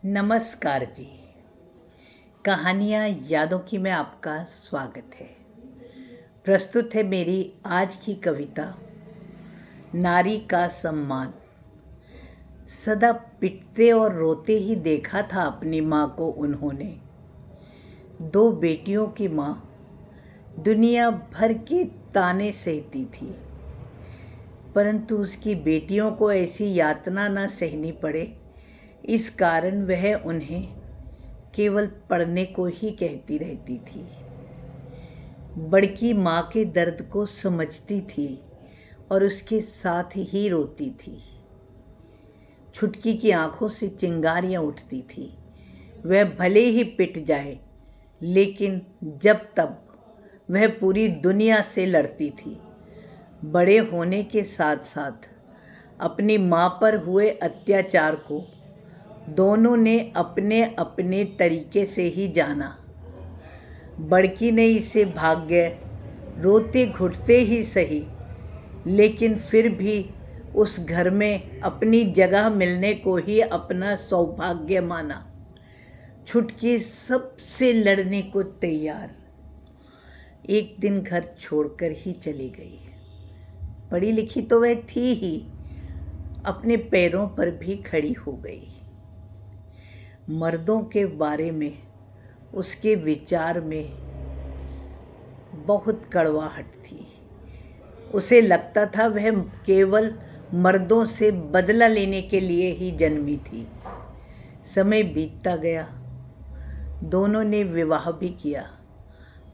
नमस्कार जी। कहानियाँ यादों की में आपका स्वागत है। प्रस्तुत है मेरी आज की कविता नारी का सम्मान। सदा पिटते और रोते ही देखा था अपनी माँ को उन्होंने। दो बेटियों की माँ दुनिया भर के ताने सहती थी, परंतु उसकी बेटियों को ऐसी यातना न सहनी पड़े, इस कारण वह उन्हें केवल पढ़ने को ही कहती रहती थी। बड़की माँ के दर्द को समझती थी और उसके साथ ही रोती थी। छुटकी की आंखों से चिंगारियाँ उठती थी। वह भले ही पिट जाए, लेकिन जब तब वह पूरी दुनिया से लड़ती थी। बड़े होने के साथ साथ अपनी माँ पर हुए अत्याचार को दोनों ने अपने अपने तरीके से ही जाना। बड़की ने इसे भाग्य रोते घुटते ही सही, लेकिन फिर भी उस घर में अपनी जगह मिलने को ही अपना सौभाग्य माना। छुटकी सबसे लड़ने को तैयार एक दिन घर छोड़कर ही चली गई। पढ़ी लिखी तो वह थी ही, अपने पैरों पर भी खड़ी हो गई। मर्दों के बारे में उसके विचार में बहुत कड़वाहट थी। उसे लगता था वह केवल मर्दों से बदला लेने के लिए ही जन्मी थी। समय बीतता गया, दोनों ने विवाह भी किया।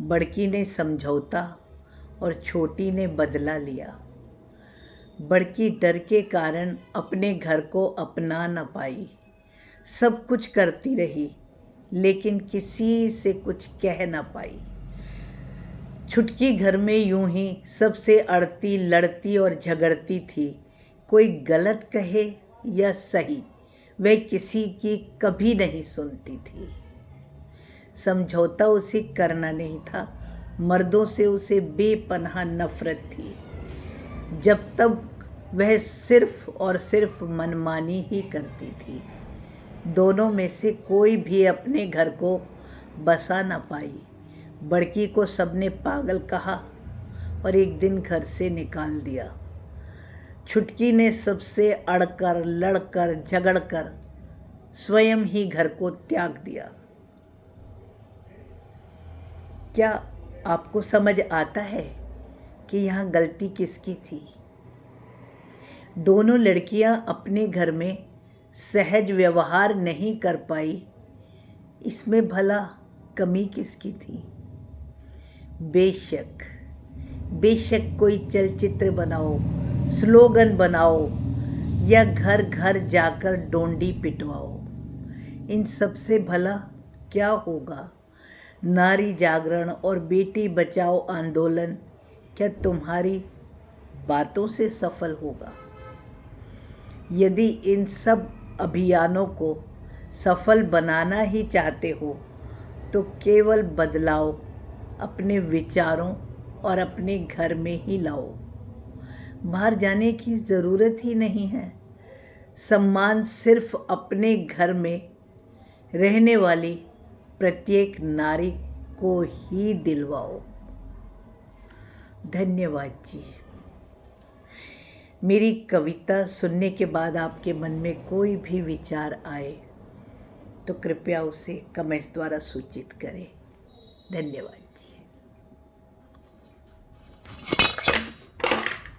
बड़की ने समझौता और छोटी ने बदला लिया। बड़की डर के कारण अपने घर को अपना न पाई। सब कुछ करती रही, लेकिन किसी से कुछ कह न पाई। छुटकी घर में यूं ही सबसे अड़ती लड़ती और झगड़ती थी। कोई गलत कहे या सही, वह किसी की कभी नहीं सुनती थी। समझौता उसे करना नहीं था। मर्दों से उसे बेपनाह नफरत थी। जब तक वह सिर्फ और सिर्फ मनमानी ही करती थी। दोनों में से कोई भी अपने घर को बसा न पाई। बड़की को सबने पागल कहा और एक दिन घर से निकाल दिया। छुटकी ने सबसे अड़कर लड़कर झगड़कर स्वयं ही घर को त्याग दिया। क्या आपको समझ आता है कि यहाँ गलती किसकी थी? दोनों लड़कियाँ अपने घर में सहज व्यवहार नहीं कर पाई, इसमें भला कमी किसकी थी? बेशक कोई चलचित्र बनाओ, स्लोगन बनाओ या घर घर जाकर डोंडी पिटवाओ, इन सब से भला क्या होगा? नारी जागरण और बेटी बचाओ आंदोलन क्या तुम्हारी बातों से सफल होगा? यदि इन सब अभियानों को सफल बनाना ही चाहते हो, तो केवल बदलाव अपने विचारों और अपने घर में ही लाओ। बाहर जाने की ज़रूरत ही नहीं है। सम्मान सिर्फ अपने घर में रहने वाली प्रत्येक नारी को ही दिलवाओ। धन्यवाद जी। मेरी कविता सुनने के बाद आपके मन में कोई भी विचार आए तो कृपया उसे कमेंट्स द्वारा सूचित करें। धन्यवाद जी।